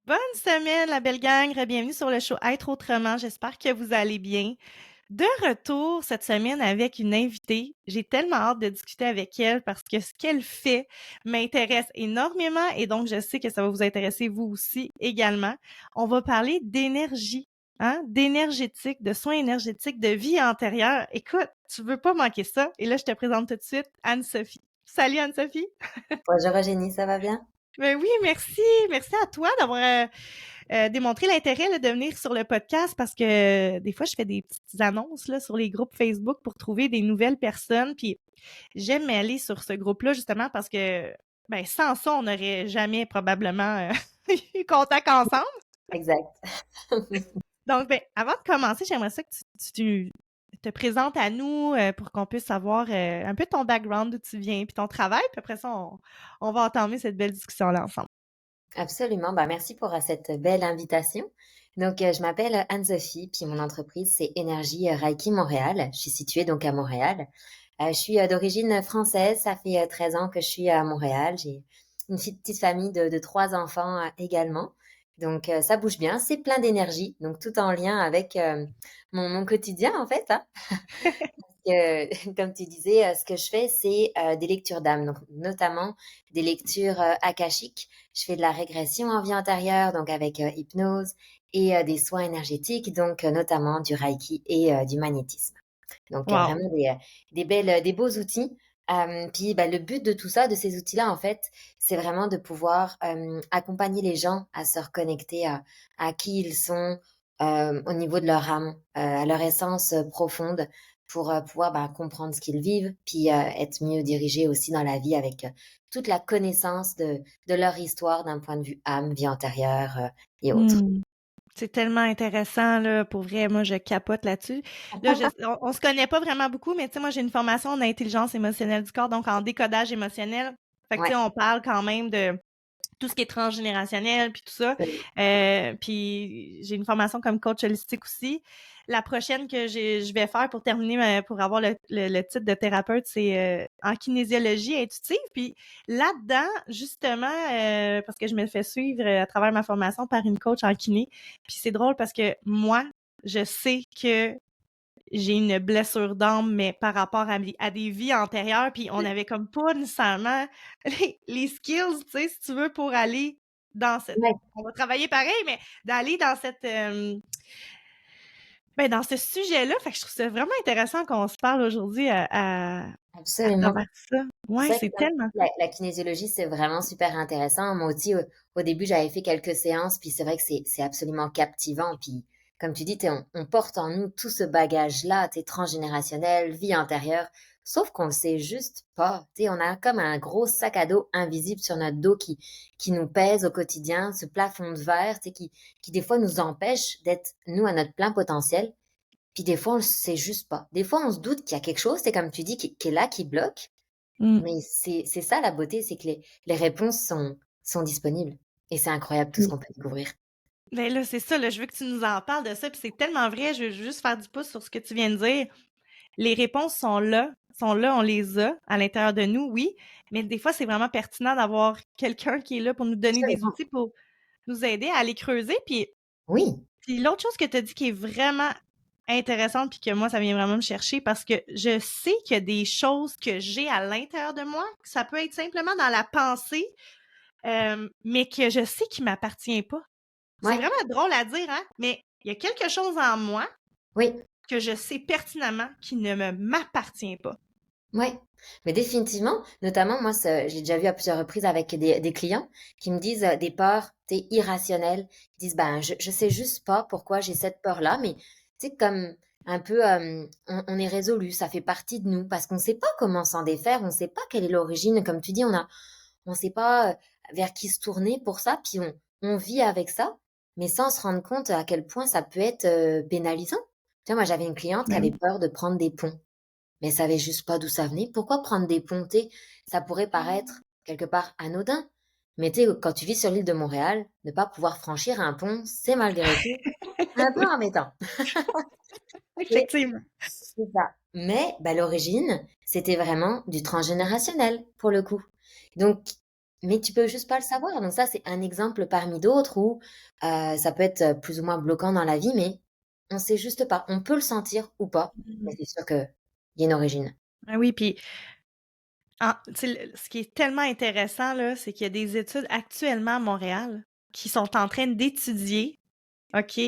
Bonne semaine, la belle gang. Bienvenue sur le show Être autrement. J'espère que vous allez bien. De retour cette semaine avec une invitée. J'ai tellement hâte de discuter avec elle parce que ce qu'elle fait m'intéresse énormément et donc je sais que ça va vous intéresser vous aussi également. On va parler d'énergie, hein, d'énergétique, de soins énergétiques, de vie antérieure. Écoute, tu veux pas manquer ça. Et là, je te présente tout de suite Anne-Sophie. Salut Anne-Sophie. Bonjour Eugénie, ça va bien? Ben oui, merci. Merci à toi d'avoir démontré l'intérêt là, de venir sur le podcast parce que des fois, je fais des petites annonces là, sur les groupes Facebook pour trouver des nouvelles personnes. Puis j'aime aller sur ce groupe-là justement parce que ben, sans ça, on n'aurait jamais probablement eu contact ensemble. Exact. Donc, ben, avant de commencer, j'aimerais ça que tu te présentes à nous pour qu'on puisse savoir un peu ton background, d'où tu viens, puis ton travail. Puis après ça, on va entamer cette belle discussion-là ensemble. Absolument. Bah, merci pour cette belle invitation. Donc, je m'appelle Anne-Sophie, puis mon entreprise, c'est Énergie Reiki Montréal. Je suis située donc à Montréal. Je suis d'origine française. Ça fait 13 ans que je suis à Montréal. J'ai une petite famille de 3 enfants également. Donc, ça bouge bien. C'est plein d'énergie. Donc, tout en lien avec mon quotidien, en fait, hein. Comme tu disais, ce que je fais, c'est des lectures d'âme, donc notamment des lectures akashiques. Je fais de la régression en vie antérieure, donc avec hypnose, et des soins énergétiques, donc notamment du Reiki et du magnétisme. Donc Wow. vraiment des beaux outils. Puis bah, le but de tout ça, de ces outils-là, en fait, c'est vraiment de pouvoir accompagner les gens à se reconnecter à qui ils sont au niveau de leur âme, à leur essence profonde, pour pouvoir bah, comprendre ce qu'ils vivent, puis être mieux dirigés aussi dans la vie avec toute la connaissance de leur histoire d'un point de vue âme, vie antérieure et autres. Hmm. C'est tellement intéressant, là, pour vrai, moi, je capote là-dessus. Là, on se connaît pas vraiment beaucoup, mais tu sais, moi, j'ai une formation en intelligence émotionnelle du corps, donc en décodage émotionnel. Fait que, tu Ouais. sais, on parle quand même de tout ce qui est transgénérationnel, puis tout ça. Puis j'ai une formation comme coach holistique aussi. La prochaine que je vais faire pour terminer, pour avoir le titre de thérapeute, c'est en kinésiologie intuitive. Puis là-dedans, justement, parce que je me fais suivre à travers ma formation par une coach en kiné. Puis c'est drôle parce que moi, je sais que j'ai une blessure d'âme, mais par rapport à des vies antérieures, puis on avait comme pas nécessairement les skills, tu sais, si tu veux, pour aller dans cette... Ouais. On va travailler pareil, mais d'aller dans cette... ben, dans ce sujet-là, fait que je trouve ça vraiment intéressant qu'on se parle aujourd'hui à Absolument. travers ça. Ouais, C'est vrai que c'est tellement... la kinésiologie, c'est vraiment super intéressant. Moi aussi, au début, j'avais fait quelques séances, puis c'est vrai que c'est absolument captivant. Puis, comme tu dis, on porte en nous tout ce bagage-là, transgénérationnel, vie antérieure, sauf qu'on le sait juste pas. On a comme un gros sac à dos invisible sur notre dos qui nous pèse au quotidien, ce plafond de verre, qui des fois nous empêche d'être, nous, à notre plein potentiel. Puis des fois, on le sait juste pas. Des fois, on se doute qu'il y a quelque chose, c'est comme tu dis, qui est là, qui bloque. Mm. Mais c'est ça la beauté, c'est que les réponses sont disponibles et c'est incroyable tout ce qu'on peut découvrir. Ben là, c'est ça, là, je veux que tu nous en parles de ça, puis c'est tellement vrai, je veux juste faire du pouce sur ce que tu viens de dire. Les réponses sont là, on les a à l'intérieur de nous, oui, mais des fois, c'est vraiment pertinent d'avoir quelqu'un qui est là pour nous donner des Absolument. outils pour nous aider à aller creuser. Oui, Puis l'autre chose que tu as dit qui est vraiment intéressante, puis que moi, ça vient vraiment me chercher parce que je sais qu'il y a des choses que j'ai à l'intérieur de moi, que ça peut être simplement dans la pensée, mais que je sais qui m'appartient pas. C'est ouais, vraiment drôle à dire, hein, mais il y a quelque chose en moi oui, que je sais pertinemment qui ne m'appartient pas. ouais. Mais définitivement, notamment moi, j'ai déjà vu à plusieurs reprises avec des clients qui me disent des peurs, irrationnelles. Ils disent, ben, je sais juste pas pourquoi j'ai cette peur-là, mais tu sais, comme un peu, on est résolu, ça fait partie de nous parce qu'on sait pas comment s'en défaire, on sait pas quelle est l'origine. Comme tu dis, on sait pas vers qui se tourner pour ça, puis on vit avec ça, mais sans se rendre compte à quel point ça peut être pénalisant. Tu vois, moi, j'avais une cliente qui Ben avait oui. peur de prendre des ponts, mais elle savait juste pas d'où ça venait. Pourquoi prendre des ponts? Tu sais, ça pourrait paraître quelque part anodin, mais tu sais, quand tu vis sur l'île de Montréal, ne pas pouvoir franchir un pont, c'est malgré tout un peu Oui, embêtant. Et effectivement. c'est ça. Mais bah, l'origine, c'était vraiment du transgénérationnel pour le coup. Donc mais tu peux juste pas le savoir. Donc ça, c'est un exemple parmi d'autres où, ça peut être, plus ou moins bloquant dans la vie, mais on sait juste pas. On peut le sentir ou pas, mais Mmh. c'est sûr qu'il y a une origine. Ah oui, puis tu sais, ce qui est tellement intéressant, là, c'est qu'il y a des études actuellement à Montréal qui sont en train d'étudier, OK,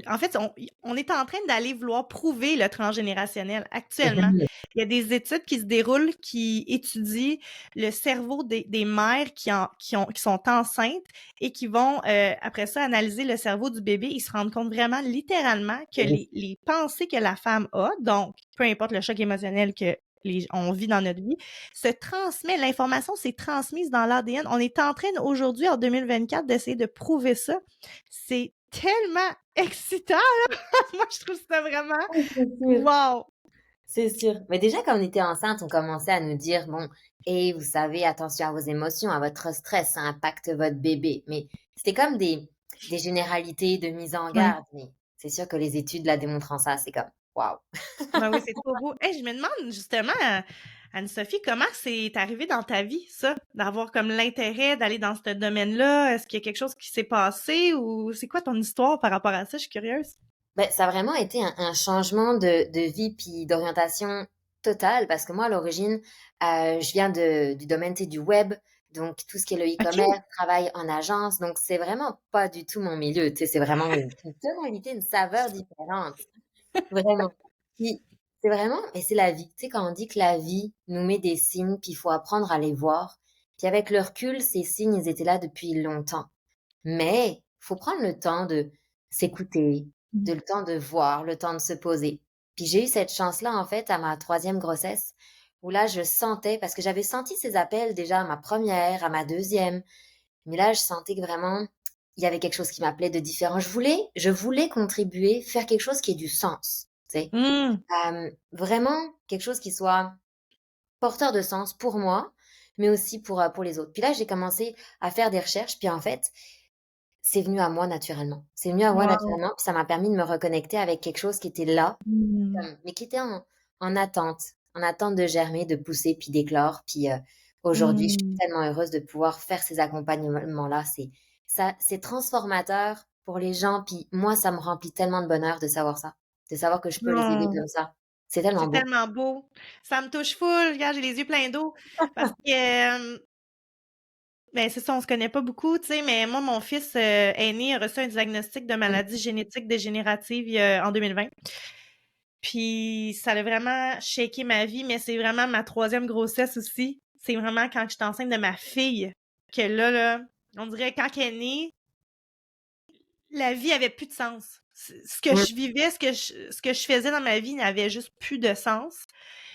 en fait, on est en train d'aller vouloir prouver le transgénérationnel actuellement. Il y a des études qui se déroulent qui étudient le cerveau des mères qui sont enceintes et qui vont, après ça, analyser le cerveau du bébé. Ils se rendent compte vraiment, littéralement, que les pensées que la femme a, donc peu importe le choc émotionnel que on vit dans notre vie, se transmet, l'information s'est transmise dans l'ADN. On est en train aujourd'hui, en 2024, d'essayer de prouver ça. C'est tellement excitant, là! Moi, je trouve ça vraiment C'est sûr. wow! C'est sûr. Mais déjà, quand on était enceinte, on commençait à nous dire, bon, et vous savez, attention à vos émotions, à votre stress, ça impacte votre bébé. Mais c'était comme des généralités de mise en Ouais. garde. Mais c'est sûr que les études, là, démontrant ça, c'est comme, waouh. Ben oui, c'est trop beau. Hey, je me demande justement, Anne-Sophie, comment c'est arrivé dans ta vie, ça, d'avoir comme l'intérêt d'aller dans ce domaine-là? Est-ce qu'il y a quelque chose qui s'est passé ou c'est quoi ton histoire par rapport à ça? Je suis curieuse. Ben, ça a vraiment été un changement de vie puis d'orientation totale parce que moi, à l'origine, je viens du domaine, tu sais, du web, donc tout ce qui est le OK. e-commerce, travail en agence, donc c'est vraiment pas du tout mon milieu, tu sais, c'est vraiment une tonalité, une saveur différente, vraiment. Puis c'est vraiment et c'est la vie, tu sais, quand on dit que la vie nous met des signes, puis il faut apprendre à les voir, puis avec le recul, ces signes, ils étaient là depuis longtemps. Mais faut prendre le temps de s'écouter, Mmh. de le temps de voir, le temps de se poser. Puis j'ai eu cette chance-là, en fait, à ma troisième grossesse, où là, je sentais parce que j'avais senti ces appels déjà à ma première, à ma deuxième, mais là, je sentais que vraiment, il y avait quelque chose qui m'appelait de différent. Je voulais contribuer, faire quelque chose qui ait du sens, tu sais? Mmh. Vraiment quelque chose qui soit porteur de sens pour moi, mais aussi pour les autres. Puis là, j'ai commencé à faire des recherches, puis en fait, c'est venu à moi naturellement. C'est venu à moi Wow. naturellement, puis ça m'a permis de me reconnecter avec quelque chose qui était là, Mmh. mais qui était en attente de germer, de pousser, puis d'éclore. Puis, aujourd'hui, je suis Mmh. tellement heureuse de pouvoir faire ces accompagnements-là. C'est transformateur pour les gens, puis moi, ça me remplit tellement de bonheur de savoir ça, de savoir que je peux les aider Oh, comme ça. C'est tellement c'est beau. tellement beau. Ça me touche full. Regarde, j'ai les yeux pleins d'eau parce que, ben, c'est ça, on se connaît pas beaucoup, tu sais, mais moi, mon fils, aîné a reçu un diagnostic de Mmh. maladie génétique dégénérative, en 2020. Puis ça a vraiment shaké ma vie, mais c'est vraiment ma troisième grossesse aussi. C'est vraiment quand j'étais enceinte de ma fille que là, on dirait quand elle est née, la vie avait plus de sens. Ce que Mmh. je vivais, ce que je faisais dans ma vie n'avait juste plus de sens.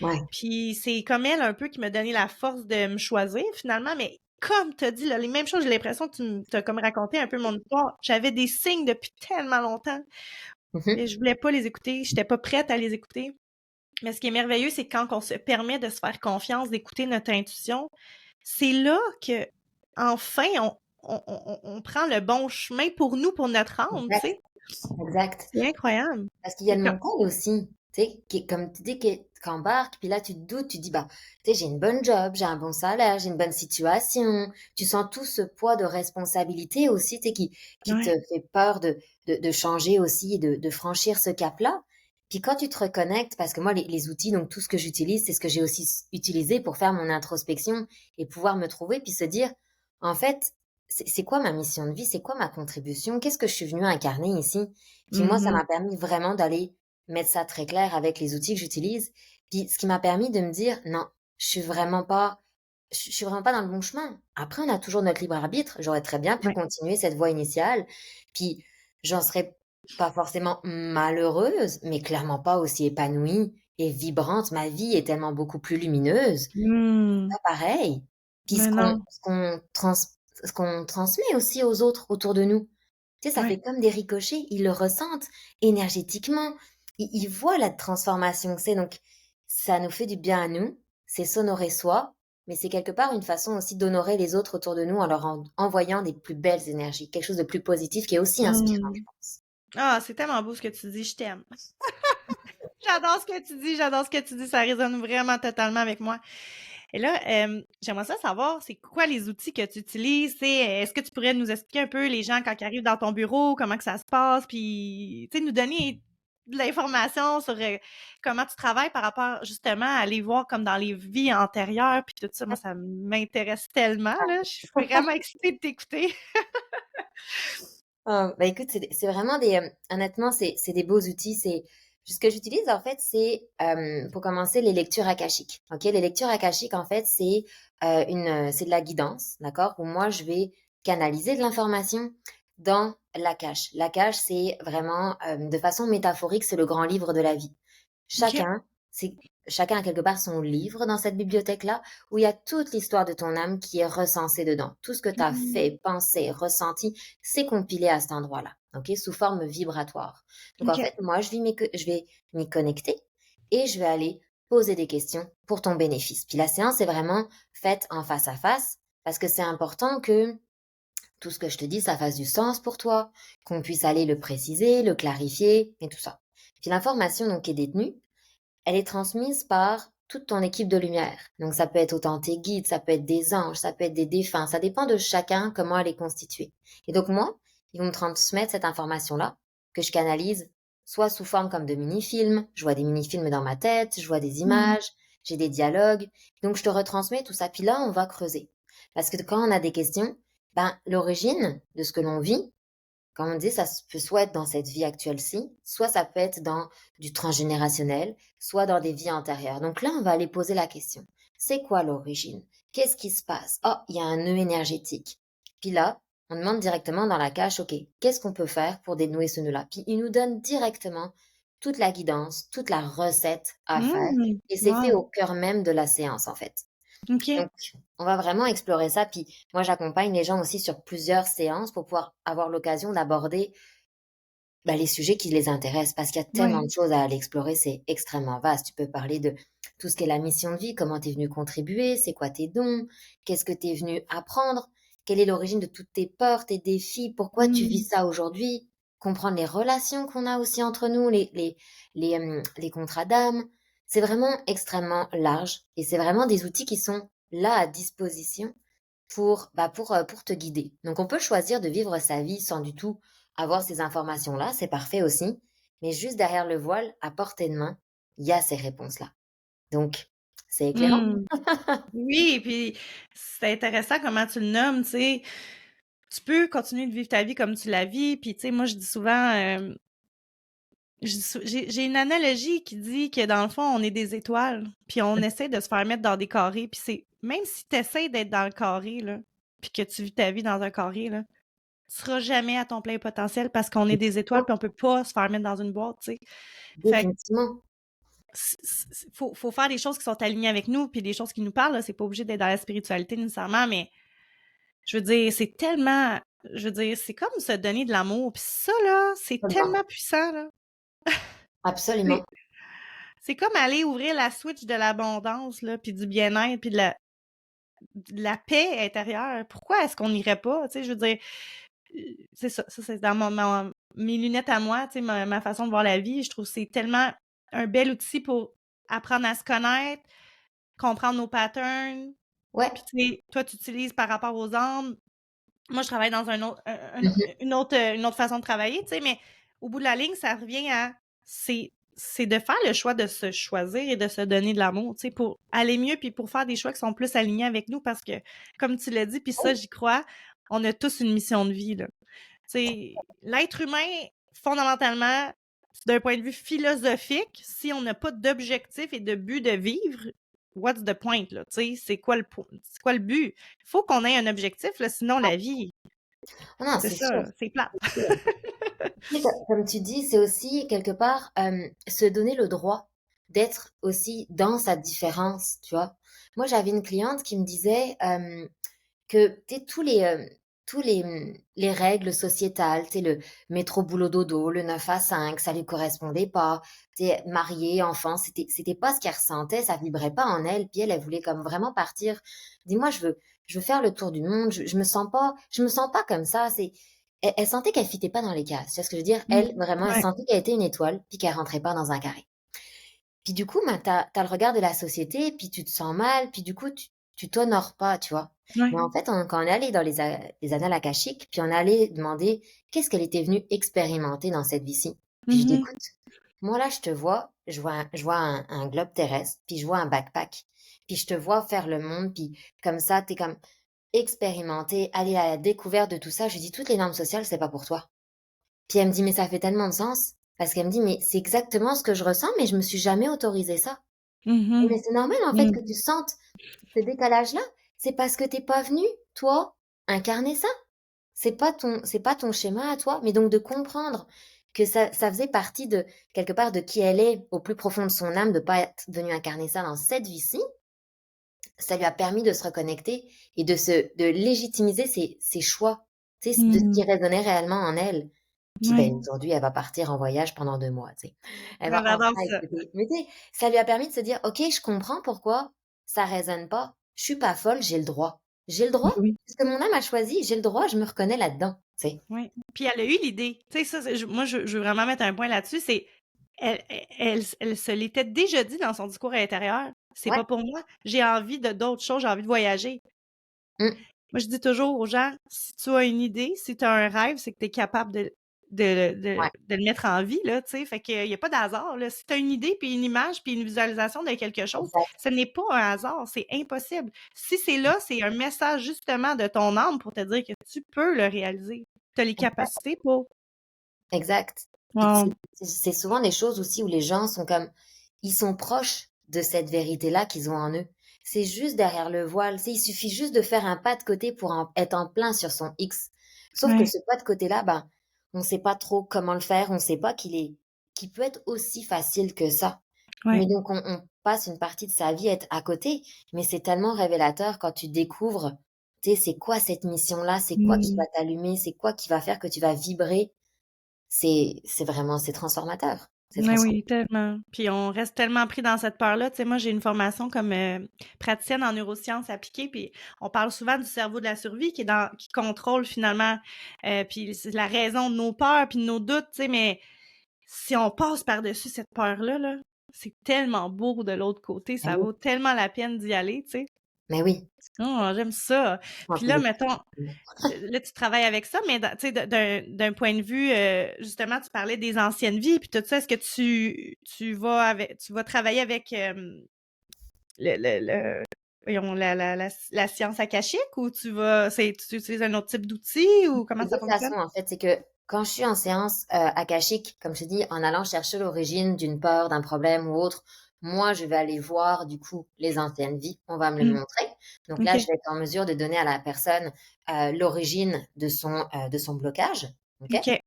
Ouais. Puis c'est comme elle un peu qui m'a donné la force de me choisir finalement, mais comme tu as dit, là, les mêmes choses, j'ai l'impression que tu as comme raconté un peu mon histoire. J'avais des signes depuis tellement longtemps, Mmh mh. mais je voulais pas les écouter, j'étais pas prête à les écouter. Mais ce qui est merveilleux, c'est quand on se permet de se faire confiance, d'écouter notre intuition, c'est là que enfin on prend le bon chemin pour nous, pour notre âme, tu Exact, sais? exact. C'est incroyable. Parce qu'il y a C'est le comme mental aussi, tu sais, qui est comme tu dis qu'embarque, puis là tu te doutes, tu dis: «Bah, tu sais, j'ai une bonne job, j'ai un bon salaire, j'ai une bonne situation». Tu sens tout ce poids de responsabilité aussi, tu sais, qui te ouais. fait peur de changer aussi, de franchir ce cap-là. Puis quand tu te reconnectes parce que moi les outils, donc tout ce que j'utilise, c'est ce que j'ai aussi utilisé pour faire mon introspection et pouvoir me trouver, puis se dire: «En fait, c'est quoi ma mission de vie? C'est quoi ma contribution? Qu'est-ce que je suis venue incarner ici?» Puis moi, ça Mmh. m'a permis vraiment d'aller mettre ça très clair avec les outils que j'utilise. Puis ce qui m'a permis de me dire: «Non, je suis vraiment pas dans le bon chemin». Après, on a toujours notre libre arbitre. J'aurais très bien pu Ouais. continuer cette voie initiale, puis j'en serais pas forcément malheureuse, mais clairement pas aussi épanouie et vibrante. Ma vie est tellement beaucoup plus lumineuse. Mmh. Pas pareil. Puis Mais ce qu'on non. ce qu'on trans ce qu'on transmet aussi aux autres autour de nous. Tu sais, ça Ouais. fait comme des ricochets, ils le ressentent énergétiquement. Ils voient la transformation que c'est, donc ça nous fait du bien à nous, c'est s'honorer soi, mais c'est quelque part une façon aussi d'honorer les autres autour de nous en leur envoyant des plus belles énergies, quelque chose de plus positif qui est aussi inspirant, je Mmh. pense. Ah, c'est tellement beau ce que tu dis, je t'aime. J'adore ce que tu dis, j'adore ce que tu dis, ça résonne vraiment totalement avec moi. Et là, j'aimerais ça savoir, c'est quoi les outils que tu utilises? Est-ce que tu pourrais nous expliquer un peu les gens quand ils arrivent dans ton bureau, comment que ça se passe, puis nous donner de l'information sur comment tu travailles par rapport justement à aller voir comme dans les vies antérieures, puis tout ça. Moi, ça m'intéresse tellement, là. Je suis vraiment excitée de t'écouter. Bah écoute, c'est vraiment honnêtement, c'est des beaux outils. Ce que j'utilise en fait, c'est pour commencer les lectures akashiques. Ok, les lectures akashiques en fait, c'est de la guidance, d'accord? Où moi je vais canaliser de l'information dans l'akash. L'akash, c'est vraiment de façon métaphorique, c'est le grand livre de la vie. OK. Chacun, c'est chacun a quelque part son livre dans cette bibliothèque-là, où il y a toute l'histoire de ton âme qui est recensée dedans. Tout ce que tu as Mmh. fait, pensé, ressenti, c'est compilé à cet endroit-là, ok, sous forme vibratoire. Donc en OK. fait, moi, je vais m'y connecter et je vais aller poser des questions pour ton bénéfice. Puis la séance est vraiment faite en face à face parce que c'est important que tout ce que je te dis, ça fasse du sens pour toi, qu'on puisse aller le préciser, le clarifier et tout ça. Puis l'information donc qui est détenue, elle est transmise par toute ton équipe de lumière. Donc ça peut être autant tes guides, ça peut être des anges, ça peut être des défunts, ça dépend de chacun comment elle est constituée. Et donc moi, ils vont me transmettre cette information-là que je canalise soit sous forme comme de mini-films, je vois des mini-films dans ma tête, je vois des Mmh. images, j'ai des dialogues, donc je te retransmets tout ça, puis là on va creuser. Parce que quand on a des questions, ben l'origine de ce que l'on vit, comme on dit, ça peut soit être dans cette vie actuelle-ci, soit ça peut être dans du transgénérationnel, soit dans des vies antérieures. Donc là, on va aller poser la question. C'est quoi l'origine? Qu'est-ce qui se passe? Oh, il y a un nœud énergétique. Puis là, on demande directement dans la cache, OK, qu'est-ce qu'on peut faire pour dénouer ce nœud-là? Puis il nous donne directement toute la guidance, toute la recette à faire. Mmh. Et c'est fait Wow. au cœur même de la séance, en fait. OK. Donc, on va vraiment explorer ça. Puis moi, j'accompagne les gens aussi sur plusieurs séances pour pouvoir avoir l'occasion d'aborder les sujets qui les intéressent parce qu'il y a tellement Ouais. de choses à aller explorer, c'est extrêmement vaste. Tu peux parler de tout ce qui est la mission de vie, comment tu es venu contribuer, c'est quoi tes dons, qu'est-ce que tu es venu apprendre, quelle est l'origine de toutes tes peurs, tes défis, pourquoi tu vis Mmh. ça aujourd'hui, comprendre les relations qu'on a aussi entre nous, les contrats d'âme. C'est vraiment extrêmement large et c'est vraiment des outils qui sont là à disposition pour te guider. Donc on peut choisir de vivre sa vie sans du tout avoir ces informations-là, c'est parfait aussi, mais juste derrière le voile, à portée de main, il y a ces réponses-là. Donc, c'est éclairant? Mmh. Oui, puis c'est intéressant comment tu le nommes, tu sais. Tu peux continuer de vivre ta vie comme tu la vis, puis tu sais, moi je dis souvent, j'ai une analogie qui dit que dans le fond, on est des étoiles, puis on essaie de se faire mettre dans des carrés, puis c'est même si tu essaies d'être dans le carré là, puis que tu vis ta vie dans un carré là, tu seras jamais à ton plein potentiel parce qu'on est des étoiles, puis on peut pas se faire mettre dans une boîte, tu sais. Fait que Définitivement. faut faire des choses qui sont alignées avec nous, puis des choses qui nous parlent, là. C'est pas obligé d'être dans la spiritualité nécessairement, mais je veux dire, c'est tellement je veux dire, c'est comme se donner de l'amour, puis ça là, c'est Absolument. tellement puissant, là. C'est Absolument. c'est comme aller ouvrir la switch de l'abondance, là, puis du bien-être, puis de la paix intérieure. Pourquoi est-ce qu'on n'irait pas? Tu sais, je veux dire, c'est ça c'est dans mes lunettes à moi, tu sais, ma façon de voir la vie. Je trouve que c'est tellement un bel outil pour apprendre à se connaître, comprendre nos patterns. Ouais. Puis, tu sais, toi, tu utilises par rapport aux âmes. Moi, je travaille dans Mmh. une autre façon de travailler, tu sais, mais au bout de la ligne, ça revient à c'est de faire le choix de se choisir et de se donner de l'amour, tu sais, pour aller mieux puis pour faire des choix qui sont plus alignés avec nous parce que, comme tu l'as dit, puis ça, j'y crois, on a tous une mission de vie, là. Tu sais, l'être humain, fondamentalement, d'un point de vue philosophique, si on n'a pas d'objectif et de but de vivre, what's the point, là? Tu sais, c'est quoi le but? Il faut qu'on ait un objectif, là, sinon la vie, Non, c'est c'est ça, sûr, c'est plate. c'est sûr. Tu sais, comme tu dis, c'est aussi quelque part, se donner le droit d'être aussi dans sa différence, tu vois? Moi, j'avais une cliente qui me disait, que tu sais les règles sociétales, tu sais le métro boulot dodo, le 9 à 5, ça lui correspondait pas. Tu sais mariée, enfant, c'était pas ce qu'elle ressentait, ça vibrait pas en elle, puis elle voulait comme vraiment partir. Dis-moi, je veux faire le tour du monde, je me sens pas comme ça, elle sentait qu'elle fitait pas dans les cases, tu vois ce que je veux dire? Mmh. Elle, vraiment, elle Ouais. sentait qu'elle était une étoile, puis qu'elle rentrait pas dans un carré. Puis du coup, ben, tu as le regard de la société, puis tu te sens mal, puis du coup, tu t'honores pas, tu vois? Ouais. Mais en fait, quand on est allé dans les annales akashiques, puis on est allé demander qu'est-ce qu'elle était venue expérimenter dans cette vie-ci. Puis je dis: Mhm. «Écoute, moi là, je te vois, je vois un globe terrestre, puis je vois un backpack, puis je te vois faire le monde, puis comme ça, tu es comme expérimenté, aller à la découverte de tout ça». Je lui dis: «Toutes les normes sociales, c'est pas pour toi». Puis elle me dit: «Mais ça fait tellement de sens». Parce qu'elle me dit: «Mais c'est exactement ce que je ressens, mais je me suis jamais autorisé ça». Mhm. Mais c'est normal en fait que tu sentes ce décalage-là. C'est parce que tu pas venu, toi, incarner ça. C'est pas ton schéma à toi, mais donc de comprendre que ça faisait partie de quelque part de qui elle est au plus profond de son âme, de pas être venue incarner ça dans cette vie-ci, ça lui a permis de se reconnecter et de légitimiser ses choix, tu sais, de ce qui Mhm. résonnait réellement en elle. Puis, Ouais. ben, aujourd'hui, elle va partir en voyage pendant 2 mois, tu sais. Elle Ouais, va j'adore enfin ça. écouter mais tu sais, ça lui a permis de se dire: «OK, je comprends pourquoi ça résonne pas. Je suis pas folle, j'ai le droit. J'ai le droit, Oui. parce que mon âme a choisi, j'ai le droit, je me reconnais là-dedans», tu sais? Oui. Puis elle a eu l'idée. Tu sais, ça, moi, je veux vraiment mettre un point là-dessus. C'est, elle se l'était déjà dit dans son discours intérieur. C'est Ouais. pas pour moi. J'ai envie de d'autres choses. J'ai envie de voyager. Mmh. Moi, je dis toujours aux gens, si tu as une idée, si tu as un rêve, c'est que tu es capable Ouais, de le mettre en vie, là, tu sais. Fait qu'il y a pas d'hasard, là. Si tu as une idée, puis une image, puis une visualisation de quelque chose, exact. ce n'est pas un hasard, c'est impossible. Si c'est là, c'est un message justement de ton âme pour te dire que tu peux le réaliser. Tu as les capacités pour. Exact. Puis Wow. c'est souvent des choses aussi où les gens sont comme ils sont proches de cette vérité-là qu'ils ont en eux. C'est juste derrière le voile, tu sais, il suffit juste de faire un pas de côté pour être en plein sur son X. Sauf que Ouais, ce pas de côté-là, ben, on sait pas trop comment le faire, on sait pas qu'il peut être aussi facile que ça. ouais. Mais donc on passe une partie de sa vie à être à côté, mais c'est tellement révélateur quand tu découvres, tu sais, c'est quoi cette mission-là? C'est quoi qui va Mmh. t'allumer? C'est quoi qui va faire que tu vas vibrer? C'est vraiment c'est transformateur. C'est Ouais, transform oui, tellement. Puis on reste tellement pris dans cette peur-là. Tu sais, moi, j'ai une formation comme praticienne en neurosciences appliquées, puis on parle souvent du cerveau de la survie qui contrôle finalement, puis c'est la raison de nos peurs puis de nos doutes, tu sais, mais si on passe par-dessus cette peur-là, là, c'est tellement beau de l'autre côté, mais ça oui, vaut tellement la peine d'y aller, tu sais. mais oui, Oh, j'aime ça. Puis rempli là, de mettons, là, tu travailles avec ça, mais tu sais, d'un point de vue, justement, tu parlais des anciennes vies, puis tout ça. Est-ce que tu vas travailler avec voyons, la science akashique ou tu utilises un autre type d'outil ou comment de ça 2 fonctionne? façons, en fait. C'est que quand je suis en séance, akashique, comme je te dis, en allant chercher l'origine d'une peur, d'un problème ou autre, moi, je vais aller voir, du coup, les anciennes vies. On va me le Mmh. montrer. Donc là, je OK. vais être en mesure de donner à la personne, l'origine de son blocage. OK? OK.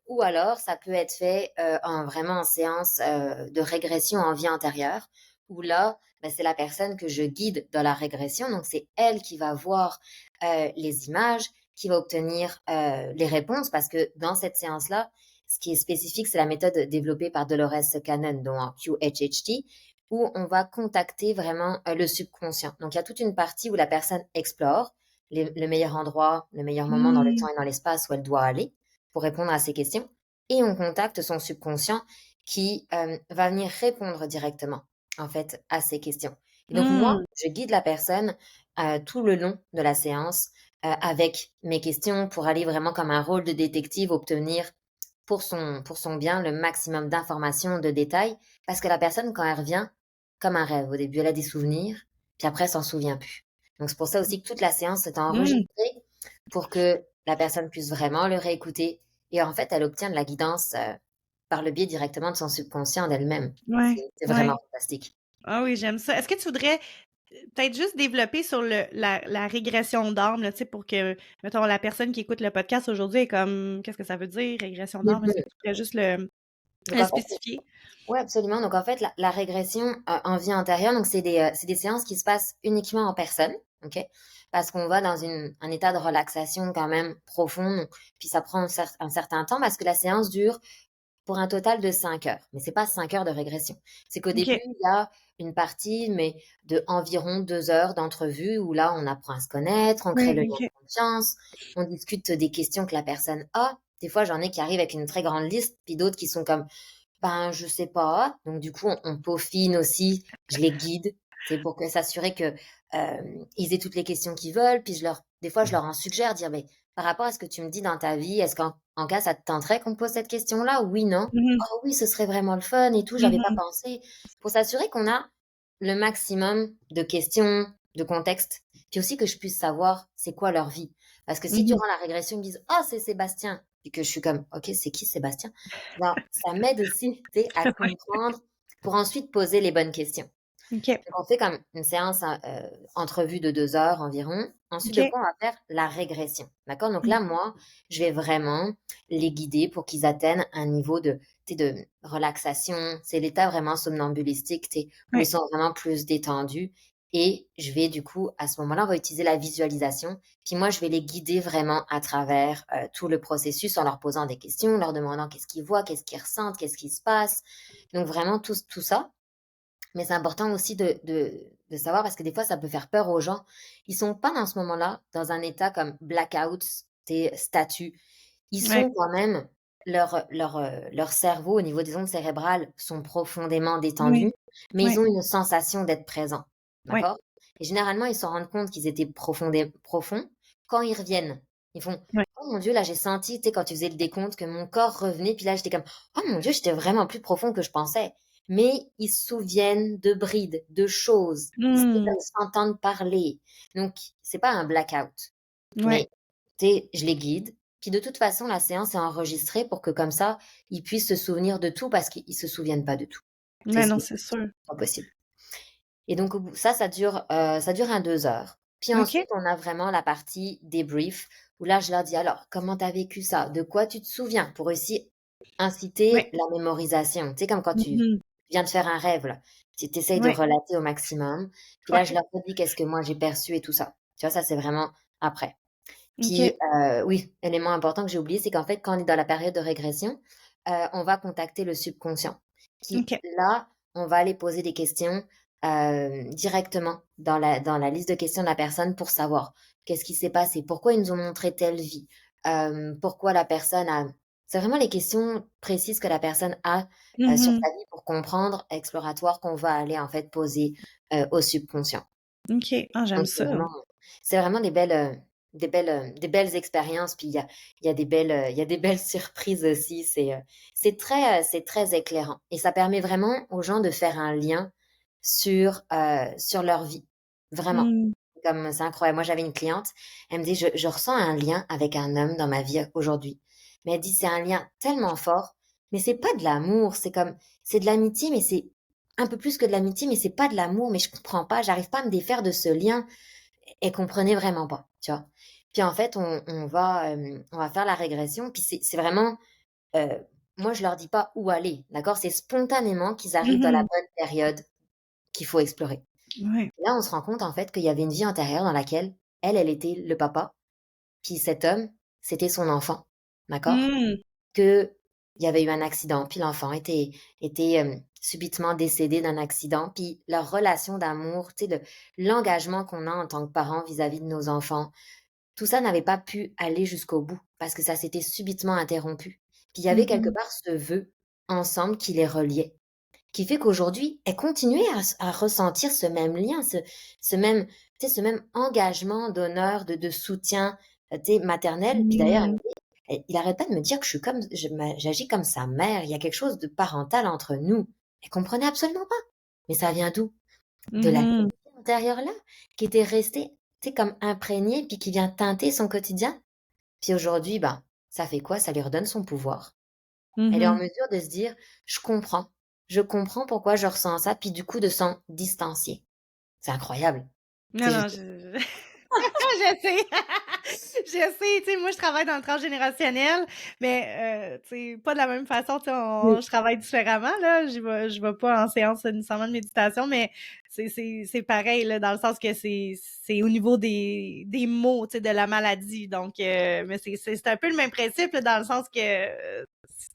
Ou alors ça peut être fait, vraiment en séance, de régression en vie antérieure, où là, bah, c'est la personne que je guide dans la régression, donc c'est elle qui va voir, les images, qui va obtenir, les réponses parce que dans cette séance-là, ce qui est spécifique, c'est la méthode développée par Dolores Cannon, dont en QHHT, où on va contacter vraiment, le subconscient. Donc il y a toute une partie où la personne explore le meilleur endroit, le meilleur moment dans le Mmh. temps et dans l'espace où elle doit aller pour répondre à ces questions et on contacte son subconscient qui, va venir répondre directement, en fait, à ces questions. Et donc moi, Mmh. je guide la personne, tout le long de la séance, avec mes questions pour aller vraiment comme un rôle de détective, obtenir pour son bien le maximum d'informations, de détails. Parce que la personne, quand elle revient, comme un rêve, au début, elle a des souvenirs, puis après, elle s'en souvient plus. Donc c'est pour ça aussi que toute la séance est Mmh. enregistrée pour que la personne puisse vraiment le réécouter et en fait, elle obtient de la guidance, par le biais directement de son subconscient d'elle-même. Ouais, C'est ouais. vraiment fantastique. Ah oui, j'aime ça. Est-ce que tu voudrais peut-être juste développer sur la régression d'âme, là, tu sais, pour que, mettons, la personne qui écoute le podcast aujourd'hui est comme, qu'est-ce que ça veut dire, régression d'âme? Est-ce que Mmh. tu pourrais juste Donc le en fait spécifier? ouais, absolument. Donc en fait, la régression, en vie antérieure, donc c'est des séances qui se passent uniquement en personne, OK? Parce qu'on va dans un état de relaxation quand même profond, puis ça prend un certain temps parce que la séance dure pour un total de 5 heures. Mais c'est pas 5 heures de régression. C'est qu'au début, OK. il y a une partie, mais de environ 2 heures d'entrevue où là, on apprend à se connaître, on crée Oui, le lien OK. de confiance, on discute des questions que la personne a. Des fois, j'en ai qui arrivent avec une très grande liste, puis d'autres qui sont comme Ben, je sais pas. Donc du coup, on peaufine aussi, je les guide, c'est pour que s'assurer que, ils aient toutes les questions qu'ils veulent. Puis des fois, je leur en suggère, dire: «Mais par rapport à ce que tu me dis dans ta vie, est-ce qu'en cas, ça te tenterait qu'on te pose cette question-là? Oui, non? Mhm. Oh oui, ce serait vraiment le fun et tout, j'avais pas Mhm. pensé». Pour s'assurer qu'on a le maximum de questions, de contexte, puis aussi que je puisse savoir c'est quoi leur vie. Parce que si Mhm. durant la régression, ils me disent: «Oh, c'est Sébastien», puis que je suis comme: «OK, c'est qui Sébastien?» Ben, ça m'aide aussi, tu sais, à Ouais. comprendre pour ensuite poser les bonnes questions. OK. Donc on fait comme une séance, entrevue de 2 heures environ. Ensuite de OK. quoi, on va faire la régression, d'accord? Donc Mhm. là, moi, je vais vraiment les guider pour qu'ils atteignent un niveau de, tu sais, de relaxation. C'est l'état vraiment somnambulistique, tu sais, où ils Ouais. sont vraiment plus détendus et je vais du coup, à ce moment-là, on va utiliser la visualisation. Puis moi, je vais les guider vraiment à travers, tout le processus en leur posant des questions, leur demandant qu'est-ce qu'ils voient, qu'est-ce qu'ils ressentent, qu'est-ce qui se passe. Donc vraiment tout ça. Mais c'est important aussi de savoir parce que des fois, ça peut faire peur aux gens. Ils sont pas dans ce moment-là, dans un état comme blackout, tes statu. Ils Ouais. sont quand même leur cerveau au niveau des ondes cérébrales sont profondément Oui. détendus, mais ils Ouais. ont une sensation d'être présents, Ouais. d'accord? Et généralement, ils se rendent compte qu'ils étaient profonds quand ils reviennent. Ils font: Ouais. «Oh mon Dieu, là, j'ai senti», tu sais, quand tu faisais le décompte, que mon corps revenait, puis là, j'étais comme: «Oh mon Dieu, j'étais vraiment plus profond que je pensais». Mais ils se souviennent de brides, de choses. Ils Mmh. s'entendent parler. Donc, c'est pas un blackout. Ouais. Mais, tu sais, je les guide. Puis de toute façon, la séance est enregistrée pour que comme ça, ils puissent se souvenir de tout parce qu'ils se souviennent pas de tout. Mais non, C'est c'est sûr. pas possible. Et donc, au bout, ça dure un 2 heures. Puis OK. ensuite, on a vraiment la partie débrief où là, je leur dis: «Alors, comment tu as vécu ça? De quoi tu te souviens?» pour aussi Ouais. inciter la mémorisation. Tu sais, comme quand tu Mhm. viens de faire un rêve, là. Tu essayes de Ouais. relater au maximum. Puis là, je Ouais. leur redis qu'est-ce que moi j'ai perçu et tout ça. Tu vois, ça, c'est vraiment après. Puis, OK. oui, élément important que j'ai oublié, c'est qu'en fait, quand on est dans la période de régression, on va contacter le subconscient qui, OK. là, on va aller poser des questions, directement dans la liste de questions de la personne pour savoir qu'est-ce qui s'est passé? Pourquoi ils nous ont montré telle vie? Pourquoi la personne a c'est vraiment les questions précises que la personne a, sur Mhm. sa vie pour comprendre, exploratoire, qu'on va aller, en fait, poser, au subconscient. OK. Ah, j'aime Donc ça. c'est vraiment des belles expériences, puis il y a des belles surprises aussi. C'est très éclairant et ça permet vraiment aux gens de faire un lien sur leur vie, vraiment. Mmh. Comme c'est incroyable. Moi, j'avais une cliente, elle me dit: «Je ressens un lien avec un homme dans ma vie aujourd'hui». Mais elle dit: «C'est un lien tellement fort, mais c'est pas de l'amour, c'est de l'amitié, mais c'est un peu plus que de l'amitié, mais c'est pas de l'amour, mais je comprends pas, j'arrive pas à me défaire de ce lien». Elle comprenait vraiment pas, tu vois? Puis en fait, on va faire la régression, puis c'est vraiment, heu, moi je leur dis pas où aller, d'accord? C'est spontanément qu'ils arrivent dans la Mhm. bonne période qu'il faut explorer. Ouais. Là, on se rend compte en fait qu'il y avait une vie antérieure dans laquelle elle était le papa, puis cet homme, c'était son enfant, d'accord? Mmh. Qu'il y avait eu un accident, puis l'enfant était subitement décédé d'un accident, puis leur relation d'amour, tu sais, l'engagement qu'on a en tant que parents vis-à-vis de nos enfants, tout ça n'avait pas pu aller jusqu'au bout parce que ça s'était subitement interrompu. Puis il y avait quelque Mhm. part ce vœu ensemble qui les reliait, qui fait qu'aujourd'hui, elles continuaient à ressentir ce même lien, ce même, tu sais, ce même engagement d'honneur, de soutien, tu sais, maternel. Puis d'ailleurs, Mmh. il arrête pas de me dire que j'agis comme sa mère, il y a quelque chose de parental entre nous. Elle comprenait absolument pas. Mais ça vient d'où? De la Mhm. vie antérieure-là, qui était restée, tu sais, comme imprégnée, puis qui vient teinter son quotidien. Puis aujourd'hui, ben, ça fait quoi? Ça lui redonne son pouvoir. Elle est en Mhm. mesure de se dire: je comprends pourquoi je ressens ça», puis du coup de s'en distancier. C'est incroyable. Non, C'est juste non, je sais. Je sais, tu sais, moi, je travaille dans le transgénérationnel, mais tu sais, pas de la même façon, tu sais, oui, je travaille différemment, là. Je vais pas en séance nécessairement de méditation, mais c'est pareil, là, dans le sens que c'est au niveau des mots, tu sais, de la maladie. Donc, mais c'est un peu le même principe, là, dans le sens que,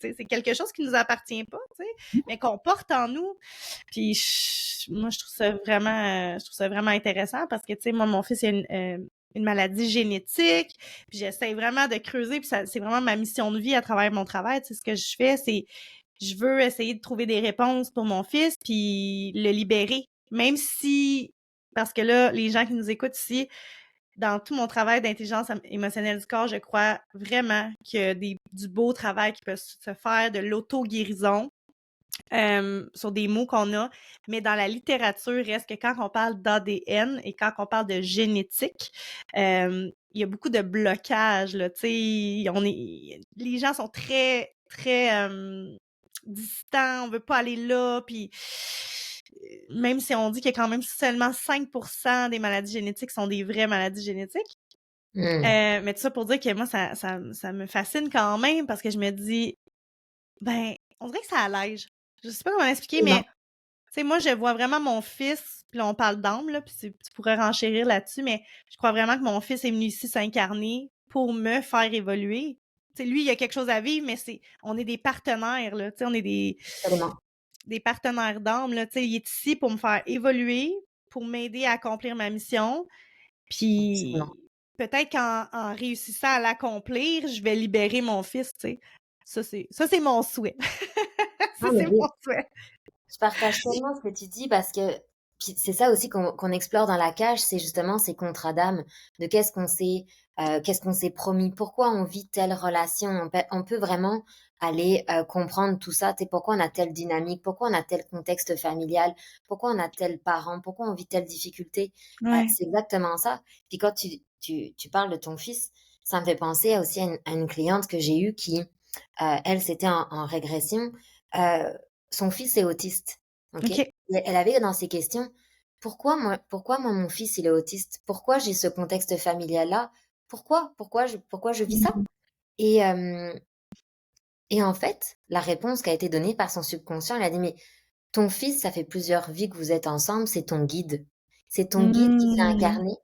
c'est quelque chose qui nous appartient pas, tu sais, mais qu'on porte en nous. Puis moi, je trouve ça vraiment intéressant parce que, tu sais, moi, mon fils, il a une maladie génétique, puis j'essaie vraiment de creuser, puis c'est vraiment ma mission de vie à travers mon travail, tu sais, ce que je fais, c'est je veux essayer de trouver des réponses pour mon fils, puis le libérer. Même si, parce que là, les gens qui nous écoutent ici, dans tout mon travail d'intelligence émotionnelle du corps, je crois vraiment qu'il y a du beau travail qui peut se faire, de l'auto-guérison sur des mots qu'on a. Mais dans la littérature, reste que quand on parle d'ADN et quand on parle de génétique, il y a beaucoup de blocages, là, tu sais, les gens sont très, très distants, on veut pas aller là, puis même si on dit qu'il y a quand même seulement 5% des maladies génétiques sont des vraies maladies génétiques, mais tout ça pour dire que moi, ça me fascine quand même parce que je me dis, ben, on dirait que ça allège. Je sais pas comment l'expliquer, mais tu sais, moi, je vois vraiment mon fils, puis là, on parle d'âme, là, puis tu pourrais renchérir là-dessus, mais je crois vraiment que mon fils est venu ici s'incarner pour me faire évoluer. Tu sais, lui, il y a quelque chose à vivre, mais on est des partenaires, là, tu sais, on est Absolument. des partenaires d'âme, là, tu sais, il est ici pour me faire évoluer, pour m'aider à accomplir ma mission, Absolument. puis peut-être qu'en réussissant à l'accomplir, je vais libérer mon fils, tu sais. Ça, c'est mon souhait. Ça, Non, mais c'est oui, mon souhait. je partage tellement ce que tu dis parce que puis c'est ça aussi qu'on explore dans la cage, c'est justement ces contrats d'âme, de qu'est-ce qu'on s'est promis, pourquoi on vit telle relation. On peut vraiment aller comprendre tout ça, tu sais, pourquoi on a telle dynamique, pourquoi on a tel contexte familial, pourquoi on a tel parent, pourquoi on vit telle difficulté. Ouais. C'est exactement ça. Puis quand tu parles de ton fils, ça me fait penser aussi à une cliente que j'ai eue qui, elle, c'était en régression. Euh, Son fils est autiste. Ok. OK. Elle avait dans ses questions, pourquoi moi, mon fils, il est autiste? Pourquoi j'ai ce contexte familial-là? Pourquoi je vis ça? Mmh. Et, euh, et en fait, la réponse qui a été donnée par son subconscient, elle a dit, mais ton fils, ça fait plusieurs vies que vous êtes ensemble, c'est ton guide. C'est ton guide qui s'est Mmh. incarné.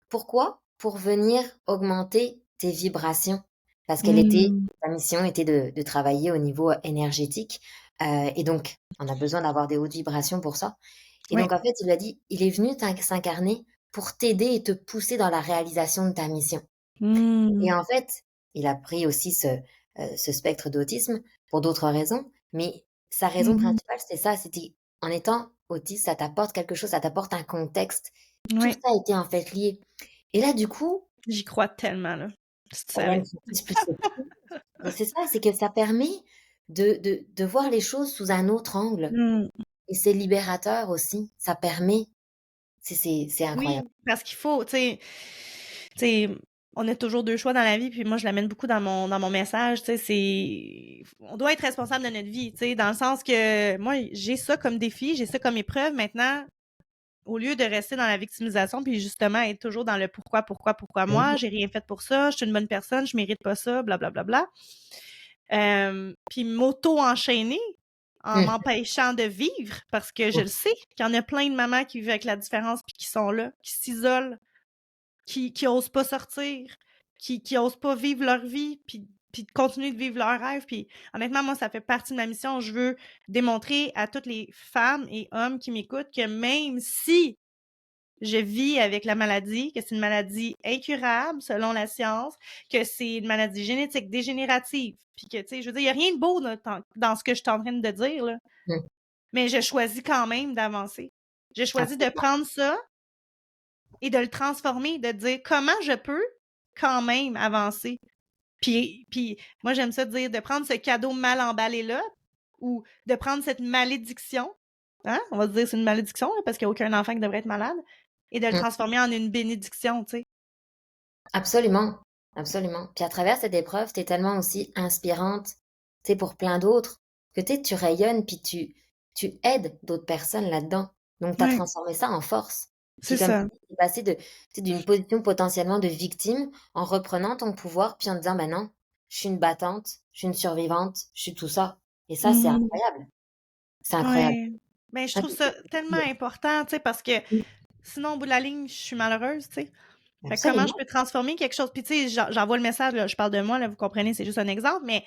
Pourquoi? Pour venir augmenter tes vibrations. Parce Mmh. sa mission était de travailler au niveau énergétique. Et donc, on a besoin d'avoir des hautes vibrations pour ça. Et Oui. donc, en fait, il lui a dit, il est venu s'incarner pour t'aider et te pousser dans la réalisation de ta mission. Et Mmh. en fait, il a pris aussi ce spectre d'autisme pour d'autres raisons, mais sa raison Mmh. principale, c'était ça, c'était en étant autiste, ça t'apporte quelque chose, ça t'apporte un contexte. Tout Ouais. ça a été en fait lié. Et là, du coup, J'y crois tellement, là. Si tu rien savais. ne se plus c'est fou. Mais c'est ça, c'est que ça permet de voir les choses sous un autre angle. Mmh. Et c'est libérateur aussi. Ça permet. C'est incroyable. Oui, parce qu'il faut, tu sais, on a toujours 2 choix dans la vie, puis moi, je l'amène beaucoup dans mon message, tu sais, on doit être responsable de notre vie, tu sais, dans le sens que moi, j'ai ça comme défi, j'ai ça comme épreuve. Maintenant, au lieu de rester dans la victimisation, puis justement être toujours dans le pourquoi Mmh moi, j'ai rien fait pour ça, je suis une bonne personne, je mérite pas ça, blablabla. Puis m'auto-enchaîner en mh. m'empêchant de vivre, parce que je le sais qu'il y en a plein de mamans qui vivent avec la différence puis qui sont là, qui s'isolent, qui osent pas sortir, qui osent pas vivre leur vie puis de continuer de vivre leurs rêves. Puis honnêtement, moi, ça fait partie de ma mission. Je veux démontrer à toutes les femmes et hommes qui m'écoutent que même si je vis avec la maladie, que c'est une maladie incurable selon la science, que c'est une maladie génétique dégénérative, puis que, tu sais, je veux dire, il n'y a rien de beau dans ce que je suis en train de dire, là. Mmh. Mais je choisis quand même d'avancer. Je choisis de Absolument. prendre ça et de le transformer, de dire comment je peux quand même avancer. Puis moi, j'aime ça dire de prendre ce cadeau mal emballé-là ou de prendre cette malédiction, hein? On va se dire c'est une malédiction, là, parce qu'il n'y a aucun enfant qui devrait être malade, et de le Mmh. transformer en une bénédiction, tu sais. Absolument, absolument. Puis à travers cette épreuve, tu es tellement aussi inspirante, tu sais, pour plein d'autres, que tu rayonnes, puis tu aides d'autres personnes là-dedans. Donc tu as Ouais, transformé ça en force. c'est Puis comme ça. tu es passé tu sais, d'une position potentiellement de victime en reprenant ton pouvoir, puis en disant: «Ben non, je suis une battante, je suis une survivante, je suis tout ça». Et ça, c'est Mmh. incroyable. C'est incroyable. Ouais. Ben, je Ah, trouve ça tellement important, tu sais, parce que mmh, sinon, au bout de la ligne, je suis malheureuse, tu sais. Fait que comment je absolument. peux transformer quelque chose? Puis, tu sais, j'envoie le message, là, je parle de moi, là, vous comprenez, c'est juste un exemple, mais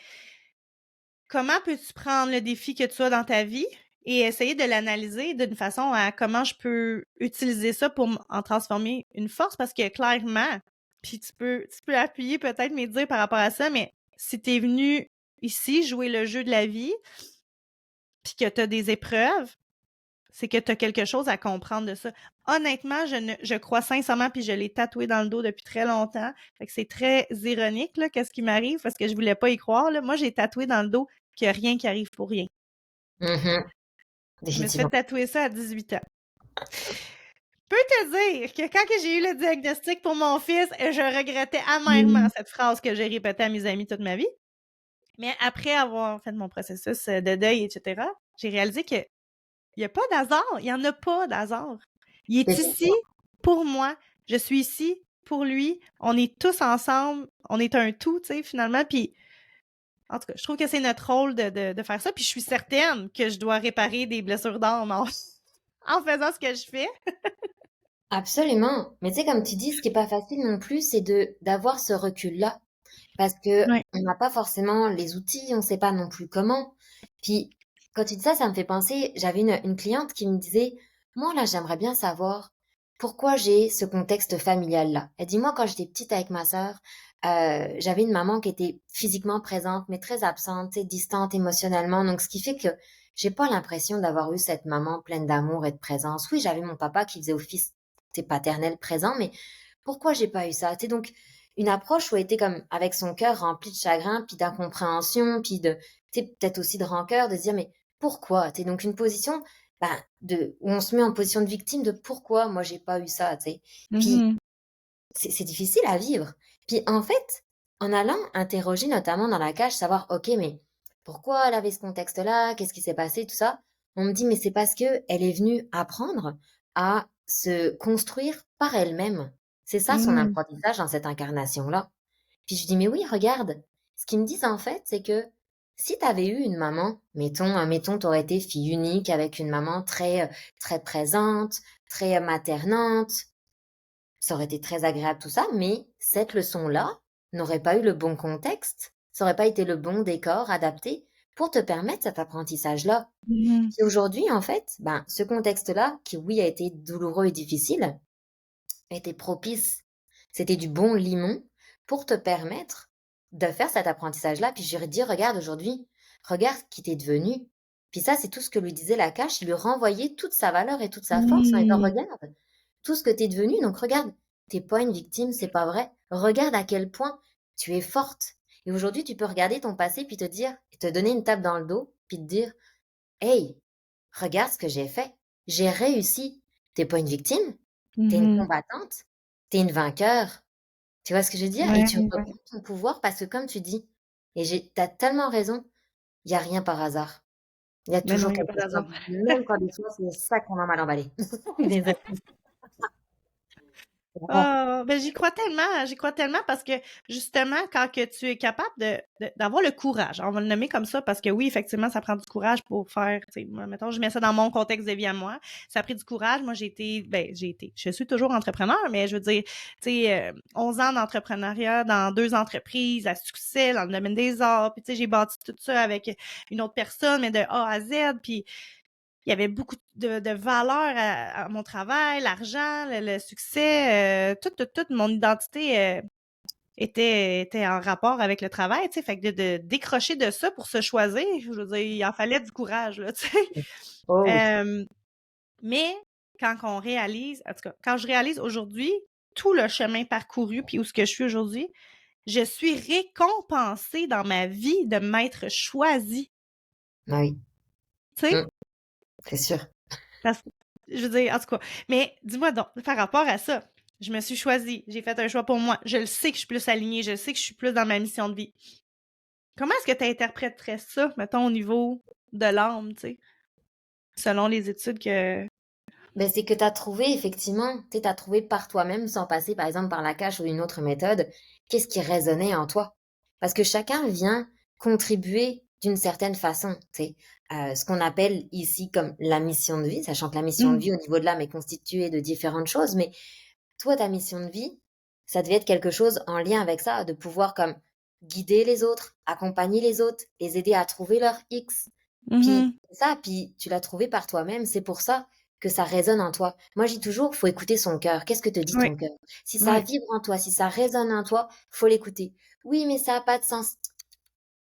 comment peux-tu prendre le défi que tu as dans ta vie et essayer de l'analyser d'une façon à comment je peux utiliser ça pour en transformer une force? Parce que clairement, puis tu peux appuyer peut-être mes dires par rapport à ça, mais si tu es venu ici jouer le jeu de la vie, puis que tu as des épreuves, c'est que tu as quelque chose à comprendre de ça. Honnêtement, je crois sincèrement, puis je l'ai tatoué dans le dos depuis très longtemps. Fait que c'est très ironique, là, qu'est-ce qui m'arrive, parce que je voulais pas y croire, là. Moi, j'ai tatoué dans le dos qu'il n'y a rien qui arrive pour rien. Mhm. Je me suis fait Définitivement. tatouer ça à 18 ans. Je peux te dire que quand que j'ai eu le diagnostic pour mon fils, je regrettais amèrement cette phrase que j'ai répétée à mes amis toute ma vie. Mais après avoir fait mon processus de deuil, etc., j'ai réalisé que il n'y a pas d'hasard. Il n'y en a pas d'hasard. Il est ici Définitivement. pour moi. Je suis ici pour lui. On est tous ensemble. On est un tout, tu sais, finalement. Puis, en tout cas, je trouve que c'est notre rôle de faire ça. Puis, je suis certaine que je dois réparer des blessures d'âme en faisant ce que je fais. Absolument. Mais tu sais, comme tu dis, ce qui est pas facile non plus, c'est d'avoir ce recul-là. Parce que Ouais. on n'a pas forcément les outils, on sait pas non plus comment. Puis, quand tu dis ça, ça me fait penser, j'avais une cliente qui me disait, moi, là, j'aimerais bien savoir pourquoi j'ai ce contexte familial-là. Elle dit, moi, quand j'étais petite avec ma sœur, j'avais une maman qui était physiquement présente, mais très absente, tu sais, distante émotionnellement. Donc, ce qui fait que j'ai pas l'impression d'avoir eu cette maman pleine d'amour et de présence. Oui, j'avais mon papa qui faisait office, tu sais, paternel présent, mais pourquoi j'ai pas eu ça? Tu sais, donc, une approche où elle était comme avec son cœur rempli de chagrin, puis d'incompréhension, puis de, tu sais, peut-être aussi de rancœur, de se dire, mais pourquoi? Tu sais, donc une position, ben, où on se met en position de victime de pourquoi moi j'ai pas eu ça, tu sais. Puis, Mhm. c'est difficile à vivre. Puis, en fait, en allant interroger notamment dans la cage, savoir, ok, mais pourquoi elle avait ce contexte-là? Qu'est-ce qui s'est passé? Tout ça. On me dit, mais c'est parce que elle est venue apprendre à se construire par elle-même. C'est ça son Mhm. apprentissage dans cette incarnation-là. Puis je dis, mais oui, regarde. Ce qu'ils me disent en fait, c'est que si tu avais eu une maman, mettons, tu aurais été fille unique avec une maman très présente, très maternante, ça aurait été très agréable tout ça, mais cette leçon-là n'aurait pas eu le bon contexte, ça aurait pas été le bon décor adapté pour te permettre cet apprentissage-là. Mhm. Et aujourd'hui, en fait, ben, ce contexte-là, qui oui a été douloureux et difficile, a été propice. C'était du bon limon pour te permettre de faire cet apprentissage-là. Puis je lui ai dit, regarde aujourd'hui, regarde qui t'es devenu. Puis ça, c'est tout ce que lui disait la cache. Il lui renvoyait toute sa valeur et toute sa force en disant, Mhm. regarde, tout ce que t'es devenu. Donc regarde, t'es pas une victime, c'est pas vrai. Regarde à quel point tu es forte. Et aujourd'hui, tu peux regarder ton passé puis te dire, et te donner une tape dans le dos, puis te dire, hey, regarde ce que j'ai fait. J'ai réussi. T'es pas une victime, t'es une Mhm. combattante, t'es une vainqueur. Tu vois ce que je veux dire? Et Ouais, tu ouais. reprends ton pouvoir parce que comme tu dis, et t'as tellement raison, il y a rien par hasard. Il y a Mais non, toujours il n'y a pas quelque chose, d'hasard. même quand des fois c'est ça qu'on a mal emballé. Désolée. Ah, ben j'y crois tellement parce que justement, quand que tu es capable d'avoir le courage, on va le nommer comme ça parce que oui, effectivement, ça prend du courage pour faire, tu sais, moi, mettons, je mets ça dans mon contexte de vie à moi, ça a pris du courage. Moi, je suis toujours entrepreneur, mais je veux dire, tu sais, 11 ans d'entrepreneuriat dans 2 entreprises à succès dans le domaine des arts, puis tu sais, j'ai bâti tout ça avec une autre personne, mais de A à Z, puis il y avait beaucoup de valeur à mon travail, l'argent, le succès, toute mon identité était en rapport avec le travail, tu sais. Fait que de décrocher de ça pour se choisir, je veux dire, il en fallait du courage, là, tu sais. Oh oui, Mais quand on réalise, en tout cas, quand je réalise aujourd'hui tout le chemin parcouru puis où ce que je suis aujourd'hui, je suis récompensée dans ma vie de m'être choisie, oui, tu sais. mm, c'est sûr. Parce que, je veux dire, en tout cas, mais dis-moi donc, par rapport à ça, je me suis choisie, j'ai fait un choix pour moi, je le sais que je suis plus alignée, je sais que je suis plus dans ma mission de vie. Comment est-ce que tu interpréterais ça, mettons, au niveau de l'âme, tu sais, selon les études que... Ben, c'est que tu as trouvé effectivement, tu as trouvé par toi-même, sans passer par exemple par la cache ou une autre méthode, qu'est-ce qui résonnait en toi. Parce que chacun vient contribuer d'une certaine façon, tu sais. Ce qu'on appelle ici comme la mission de vie, sachant que la mission de Mmh. vie au niveau de l'âme est constituée de différentes choses, mais toi, ta mission de vie, ça devait être quelque chose en lien avec ça, de pouvoir comme guider les autres, accompagner les autres, les aider à trouver leur X. Puis Mmh. ça, puis tu l'as trouvé par toi-même, c'est pour ça que ça résonne en toi. Moi, je dis toujours, faut écouter son cœur. Qu'est-ce que te dit Ouais, ton cœur? Si ça ouais. vibre en toi, si ça résonne en toi, faut l'écouter. Oui, mais ça a pas de sens.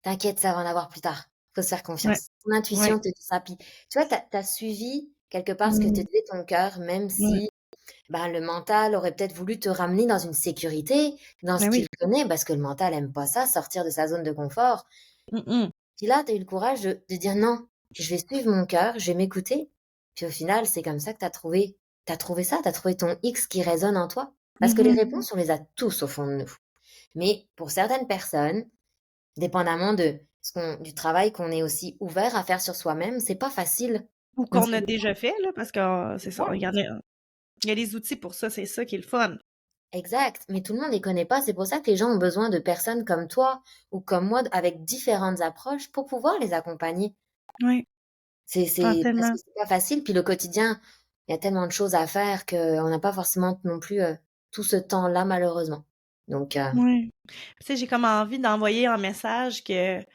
T'inquiète, ça va en avoir plus tard. faut se faire Ouais, confiance. Ton ouais. intuition te dit ça. Puis, tu vois, tu as suivi quelque part ce que te Mmh. disait ton cœur, même Ouais. si bah, le mental aurait peut-être voulu te ramener dans une sécurité, dans ce Ben qu'il oui. connaît, parce que le mental aime pas ça, sortir de sa zone de confort. Mmh mh. Puis là, tu as eu le courage de dire non, je vais suivre mon cœur, je vais m'écouter. Puis au final, c'est comme ça que tu as trouvé ça, tu as trouvé ton X qui résonne en toi. Parce que les Mmh. réponses, on les a tous au fond de nous. Mais pour certaines personnes, dépendamment du travail qu'on est aussi ouvert à faire sur soi-même, c'est pas facile. Ou On qu'on sait a déjà fait là, parce que, c'est ça, exact, il y a des outils pour ça, c'est ça qui est le fun. exact. Mais tout le monde les connaît pas. C'est pour ça que les gens ont besoin de personnes comme toi ou comme moi avec différentes approches pour pouvoir les accompagner. Oui. Ah, C'est parce tellement. que c'est pas facile, puis le quotidien, il y a tellement de choses à faire qu'on n'a pas forcément non plus, tout ce temps-là malheureusement. Donc Oui. Tu sais, j'ai comme envie d'envoyer un message que, tu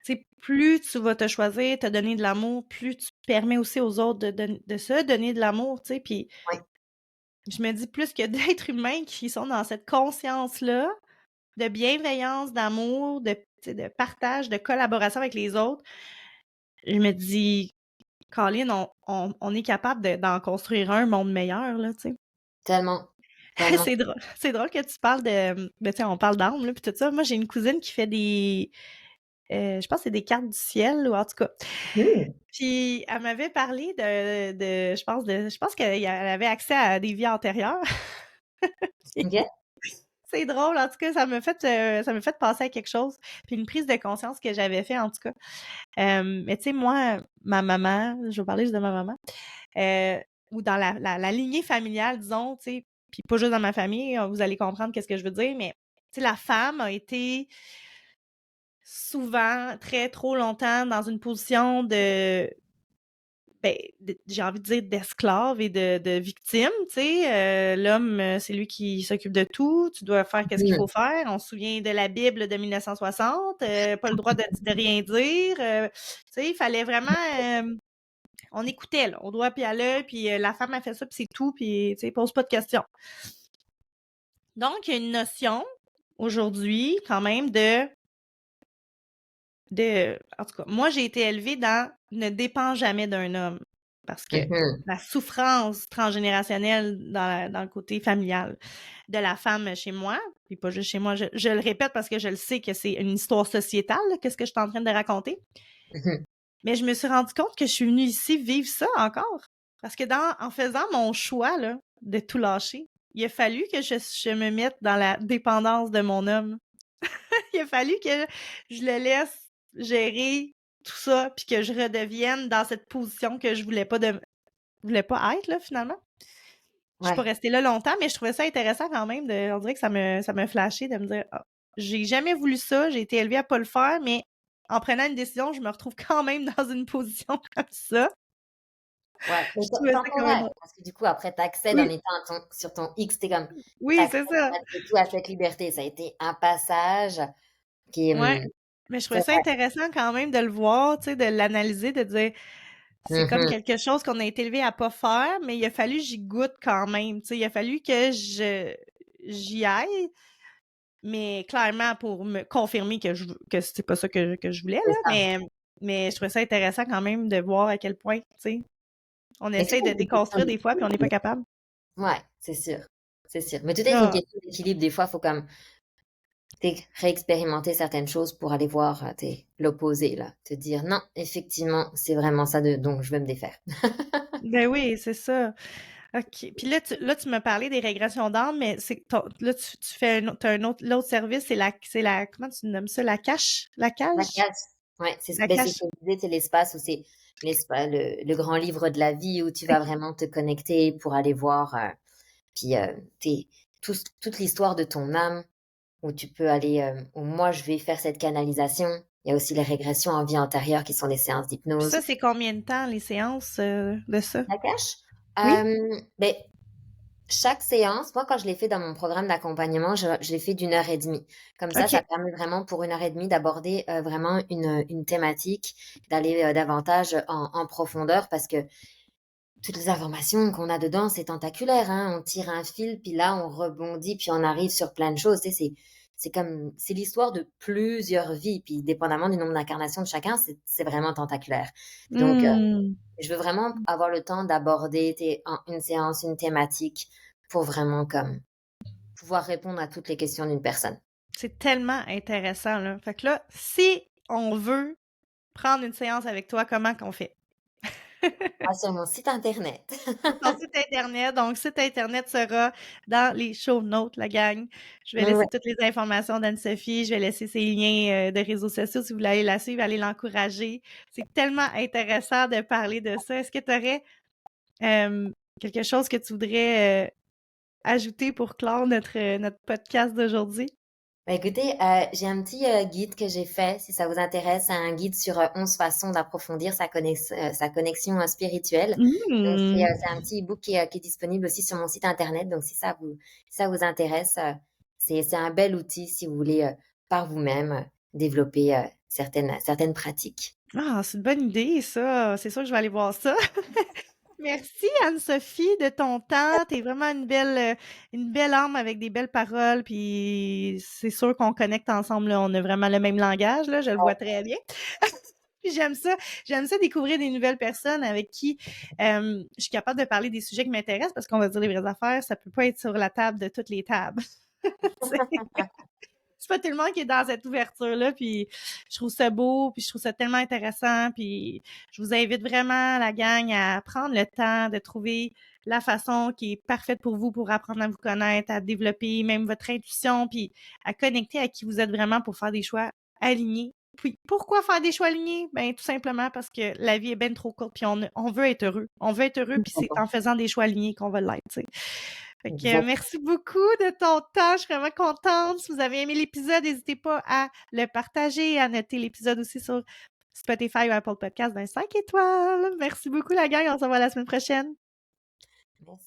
sais, plus tu vas te choisir, te donner de l'amour, plus tu permets aussi aux autres de se donner de l'amour, tu sais, puis ouais. je me dis plus que d'êtres humains qui sont dans cette conscience-là, de bienveillance, d'amour, tu sais, de partage, de collaboration avec les autres, je me dis: «Colline, on est capable d'en construire un monde meilleur, là», tu sais. Tellement, tellement. C'est drôle que tu parles tu sais, on parle d'âme, là, puis tout ça. Moi, j'ai une cousine qui fait je pense que c'est des cartes du ciel ou en tout cas. Mmh. Puis elle m'avait parlé je pense qu'elle avait accès à des vies antérieures. OK. C'est drôle, en tout cas, ça m'a fait penser à quelque chose, puis une prise de conscience que j'avais fait, en tout cas. Mais tu sais, moi, ma maman, je vais parler juste de ma maman, heu, ou dans la lignée familiale, disons, tu sais, puis pas juste dans ma famille, vous allez comprendre qu'est-ce que je veux dire, mais tu sais, la femme a été souvent, très trop longtemps dans une position j'ai envie de dire d'esclave et de victime, tu sais. L'homme, c'est lui qui s'occupe de tout, tu dois faire qu'est-ce qu'il Mmh. faut faire. On se souvient de la Bible de 1960, pas le droit de rien dire, tu sais, il fallait vraiment, on écoutait là, au doigt puis à l'œil, puis la femme a fait ça puis c'est tout, puis tu sais, pose pas de questions. Donc il y a une notion aujourd'hui quand même en tout cas, moi j'ai été élevée dans ne dépends jamais d'un homme parce que Mmh. la souffrance transgénérationnelle dans le côté familial de la femme chez moi, puis pas juste chez moi, je le répète parce que je le sais que c'est une histoire sociétale, là, qu'est-ce que je suis en train de raconter. Mmh. Mais je me suis rendu compte que je suis venue ici vivre ça encore. Parce que en faisant mon choix là, de tout lâcher, il a fallu que je me mette dans la dépendance de mon homme. Il a fallu que je le laisse gérer tout ça, puis que je redevienne dans cette position que je voulais pas être, là, finalement. Je suis pas Ouais. restée là longtemps, mais je trouvais ça intéressant quand même on dirait que ça me flashait de me dire: «Ah, j'ai jamais voulu ça, j'ai été élevée à pas le faire, mais en prenant une décision, je me retrouve quand même dans une position comme ça». Ouais, mais Je trouvais ça quand même temporaire, drôle. parce que du coup après tu accèdes en Oui, étant sur ton X, tu comme tu oui, c'est accèdes ça. malgré tout à cette liberté. Ça a été un passage qui est, Ouais, mais je trouvais c'est ça vrai. intéressant quand même de le voir, tu sais, de l'analyser, de dire c'est comme Mmh. quelque chose qu'on a été élevé à pas faire, mais il a fallu que j'y goûte quand même, tu sais, il a fallu que j'y aille, mais clairement pour me confirmer que c'est pas ça que je voulais C'est là, ça. mais je trouvais ça intéressant quand même de voir à quel point, tu sais, on Mais tout essaie est de une question déconstruire des fois puis on n'est pas d'équilibre. capable. Ouais, c'est sûr, c'est sûr. Mais tout est une Ah, question d'équilibre. Des fois, il faut comme réexpérimenter certaines choses pour aller voir, l'opposé là. Te dire: «Non, effectivement, c'est vraiment ça de dont je veux me défaire». ben oui, c'est ça. OK. Puis là, tu m'as parlé des régressions d'âme, mais là, tu fais l'autre service, c'est la, comment tu nommes ça? La cache? La La cage? cage, ouais, La c'est ce cache? que je disais, c'est l'espace où c'est le grand livre de la vie où tu vas vraiment te connecter pour aller voir, puis, tes toute l'histoire de ton âme où tu peux aller, où moi je vais faire cette canalisation. Il y a aussi les régressions en vie antérieure qui sont des séances Puis d'hypnose. ça, c'est combien de temps, les séances de ça? La cache? Oui? Beh, chaque séance, moi, quand je l'ai fait dans mon programme d'accompagnement, je l'ai fait d'1 heure et demie. Comme ça OK. permet vraiment pour 1 heure et demie d'aborder, vraiment une thématique, d'aller, davantage en profondeur parce que toutes les informations qu'on a dedans, c'est tentaculaire, hein. On tire un fil, puis là, on rebondit, puis on arrive sur plein de choses. Tu sais, c'est l'histoire de plusieurs vies, puis dépendamment du nombre d'incarnations de chacun, c'est vraiment tentaculaire. Donc, Mmh. je veux vraiment avoir le temps d'aborder en une séance, une thématique pour vraiment comme pouvoir répondre à toutes les questions d'une personne. C'est tellement intéressant, là. Fait que là, si on veut prendre une séance avec toi, comment qu'on fait? Ah, sur mon site internet. Sur ton site internet. Donc, site internet sera dans les show notes, la gang. Je vais Ouais. laisser toutes les informations d'Anne-Sophie. Je vais laisser ses liens de réseaux sociaux si vous voulez aller la suivre, aller l'encourager. C'est tellement intéressant de parler de ça. Est-ce que tu aurais quelque chose que tu voudrais ajouter pour clore notre podcast d'aujourd'hui? Bah, écoutez, j'ai un petit, guide que j'ai fait, si ça vous intéresse. C'est un guide sur, 11 façons d'approfondir sa connexion, spirituelle. Donc Mmh. c'est un petit e-book qui est disponible aussi sur mon site internet. Donc si ça vous intéresse, c'est un bel outil si vous voulez, par vous-même, développer, certaines pratiques. Ah, c'est une bonne idée, ça. C'est sûr que je vais aller voir ça. Merci Anne-Sophie de ton temps. T'es vraiment une belle âme avec des belles paroles. Puis c'est sûr qu'on connecte ensemble. Là. On a vraiment le même langage. Là, je le vois très bien. Puis j'aime ça. J'aime ça découvrir des nouvelles personnes avec qui je suis capable de parler des sujets qui m'intéressent parce qu'on va dire les vraies affaires. Ça peut pas être sur la table de toutes les tables. C'est pas tout le monde qui est dans cette ouverture-là, puis je trouve ça beau, puis je trouve ça tellement intéressant, puis je vous invite vraiment, la gang, à prendre le temps de trouver la façon qui est parfaite pour vous, pour apprendre à vous connaître, à développer même votre intuition, puis à connecter à qui vous êtes vraiment pour faire des choix alignés. Puis pourquoi faire des choix alignés? Ben tout simplement parce que la vie est bien trop courte, puis on veut être heureux. On veut être heureux, puis c'est en faisant des choix alignés qu'on va l'être, tu sais. Fait que Exact. merci beaucoup de ton temps. Je suis vraiment contente. Si vous avez aimé l'épisode, n'hésitez pas à le partager, à noter l'épisode aussi sur Spotify ou Apple Podcast dans 5 étoiles. Merci beaucoup, la gang. On se revoit la semaine prochaine. Merci.